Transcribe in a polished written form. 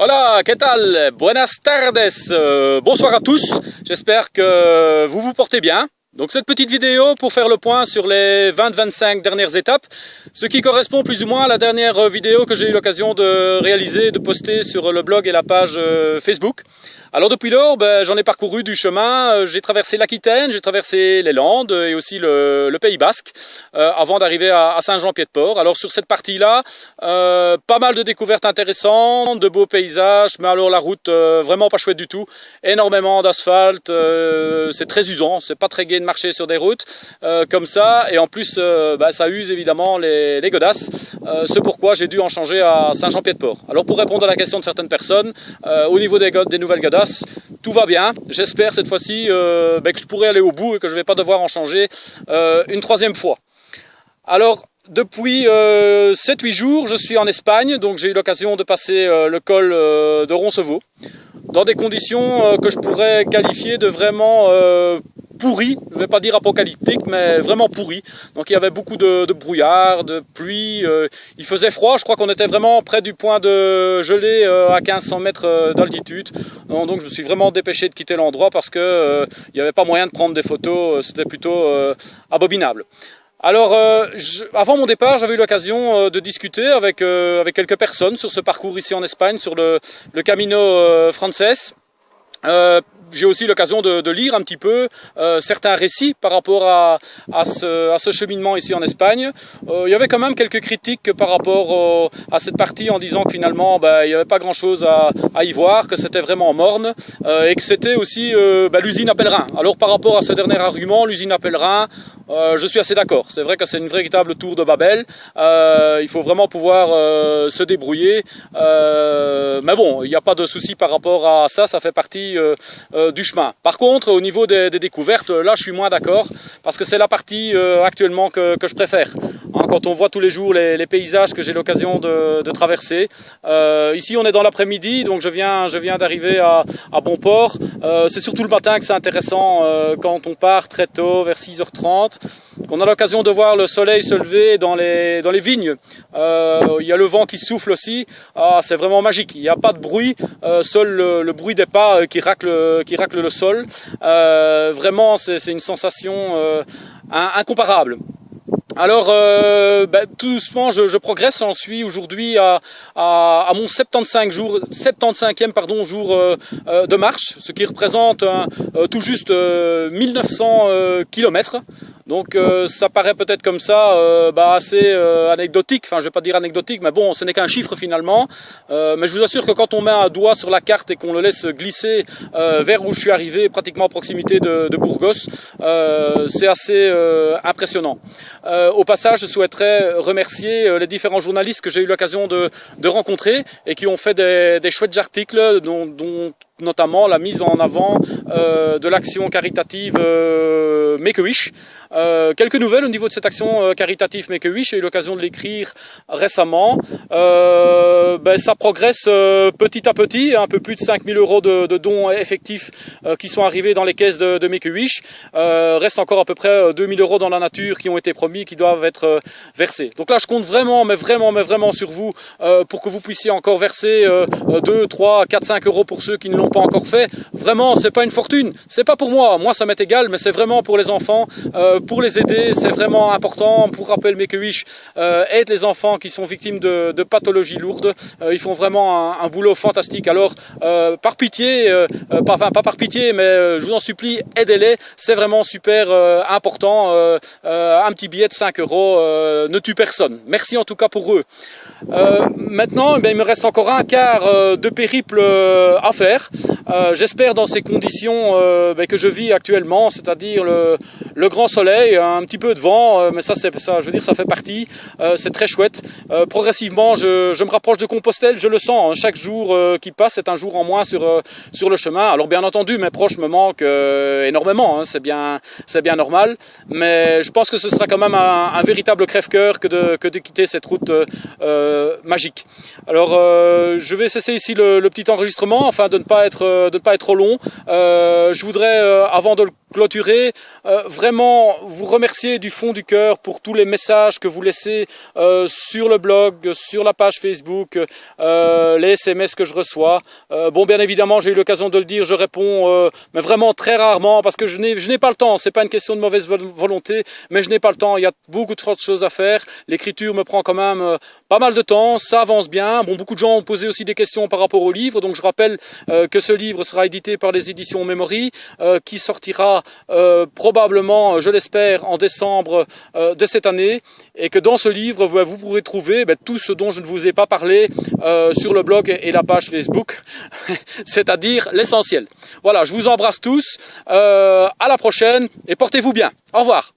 Hola, ¿qué tal? Buenas tardes, bonsoir à tous, j'espère que vous vous portez bien. Donc cette petite vidéo pour faire le point sur les 20-25 dernières étapes, ce qui correspond plus ou moins à la dernière vidéo que j'ai eu l'occasion de réaliser, de poster sur le blog et la page Facebook. Alors depuis lors, j'en ai parcouru du chemin, j'ai traversé l'Aquitaine, j'ai traversé les Landes et aussi le Pays Basque avant d'arriver à Saint-Jean-Pied-de-Port. Alors sur cette partie-là, pas mal de découvertes intéressantes, de beaux paysages, mais alors la route vraiment pas chouette du tout, énormément d'asphalte, c'est très usant, c'est pas très gai de marcher sur des routes comme ça, et en plus ça use évidemment les godasses, ce pourquoi j'ai dû en changer à Saint-Jean-Pied-de-Port. Alors pour répondre à la question de certaines personnes, au niveau des nouvelles godasses, tout va bien. J'espère cette fois-ci que je pourrai aller au bout et que je ne vais pas devoir en changer une troisième fois. Alors, depuis 7-8 jours, je suis en Espagne, donc j'ai eu l'occasion de passer le col de Roncevaux, dans des conditions que je pourrais qualifier de vraiment pourri, je ne vais pas dire apocalyptique, mais vraiment pourri. Donc il y avait beaucoup de brouillard, de pluie, il faisait froid, je crois qu'on était vraiment près du point de gelée à 1500 mètres d'altitude. Donc je me suis vraiment dépêché de quitter l'endroit parce que il n'y avait pas moyen de prendre des photos, c'était plutôt abominable. Alors, avant mon départ, j'avais eu l'occasion de discuter avec quelques personnes sur ce parcours ici en Espagne, sur le Camino Frances. J'ai aussi l'occasion de lire un petit peu certains récits par rapport à ce cheminement ici en Espagne. Il y avait quand même quelques critiques par rapport à cette partie en disant que finalement il n'y avait pas grand chose à y voir, que c'était vraiment morne et que c'était aussi l'usine à pèlerins. Alors par rapport à ce dernier argument, l'usine à pèlerins, je suis assez d'accord. C'est vrai que c'est une véritable tour de Babel. Il faut vraiment pouvoir se débrouiller. Mais bon, il n'y a pas de souci par rapport à ça. Ça fait partie du chemin. Par contre, au niveau des découvertes, là, je suis moins d'accord parce que c'est la partie actuellement que je préfère. Hein, quand on voit tous les jours les paysages que j'ai l'occasion de traverser. Ici, on est dans l'après-midi, donc je viens d'arriver à Bonport. C'est surtout le matin que c'est intéressant quand on part très tôt, vers 6h30. Qu'on a l'occasion de voir le soleil se lever dans les vignes. Il y a le vent qui souffle aussi. C'est vraiment magique. Il n'y a pas de bruit, seul le bruit des pas qui racle le sol. Vraiment, c'est une sensation incomparable. Alors, tout doucement, je progresse. J'en suis aujourd'hui à mon 75e jour de marche, ce qui représente tout juste 1900 km. Donc ça paraît peut-être comme ça assez anecdotique, enfin je vais pas dire anecdotique, mais bon, ce n'est qu'un chiffre finalement. Mais je vous assure que quand on met un doigt sur la carte et qu'on le laisse glisser vers où je suis arrivé, pratiquement à proximité de Burgos, c'est assez impressionnant. Au passage, je souhaiterais remercier les différents journalistes que j'ai eu l'occasion de rencontrer et qui ont fait des chouettes articles dont notamment la mise en avant de l'action caritative Make-A-Wish. Quelques nouvelles au niveau de cette action caritative Make-A-Wish, j'ai eu l'occasion de l'écrire récemment. Ça progresse petit à petit, un peu plus de 5000 € de dons effectifs qui sont arrivés dans les caisses de Make-A-Wish. Reste encore à peu près 2000 € dans la nature qui ont été promis, qui doivent être versés. Donc là, je compte vraiment, mais vraiment sur vous pour que vous puissiez encore verser 2, 3, 4, 5 € pour ceux qui ne l'ont pas encore fait. Vraiment, c'est pas une fortune, c'est pas pour moi, ça m'est égal, mais c'est vraiment pour les enfants, pour les aider, c'est vraiment important. Pour rappel, Make-A-Wish aide les enfants qui sont victimes de pathologies lourdes. Ils font vraiment un boulot fantastique. Alors, par pitié, pas par pitié, mais je vous en supplie, aidez-les, c'est vraiment super important. Un petit billet de 5 € ne tue personne. Merci en tout cas pour eux. Maintenant, il me reste encore un quart de périple à faire. J'espère dans ces conditions que je vis actuellement, c'est-à-dire le grand soleil, un petit peu de vent, mais ça je veux dire, ça fait partie, c'est très chouette. Progressivement, je me rapproche de Compostelle, je le sens, hein, chaque jour qui passe, c'est un jour en moins sur le chemin. Alors bien entendu, mes proches me manquent énormément, hein, c'est bien normal, mais je pense que ce sera quand même un véritable crève-cœur que de quitter cette route magique. Alors, je vais cesser ici le petit enregistrement afin de ne pas être trop long. Je voudrais, avant de clôturer, vraiment vous remercier du fond du cœur pour tous les messages que vous laissez sur le blog, sur la page Facebook, les SMS que je reçois. Bon, bien évidemment, j'ai eu l'occasion de le dire, je réponds, mais vraiment très rarement, parce que je n'ai pas le temps. C'est pas une question de mauvaise volonté, mais je n'ai pas le temps. Il y a beaucoup trop de choses à faire. L'écriture me prend quand même pas mal de temps. Ça avance bien. Bon, beaucoup de gens ont posé aussi des questions par rapport au livre, donc je rappelle que ce livre sera édité par les éditions Memory, qui sortira probablement, je l'espère, en décembre de cette année, et que dans ce livre, vous pourrez trouver tout ce dont je ne vous ai pas parlé sur le blog et la page Facebook, c'est-à-dire l'essentiel. Voilà, je vous embrasse tous, à la prochaine, et portez-vous bien. Au revoir.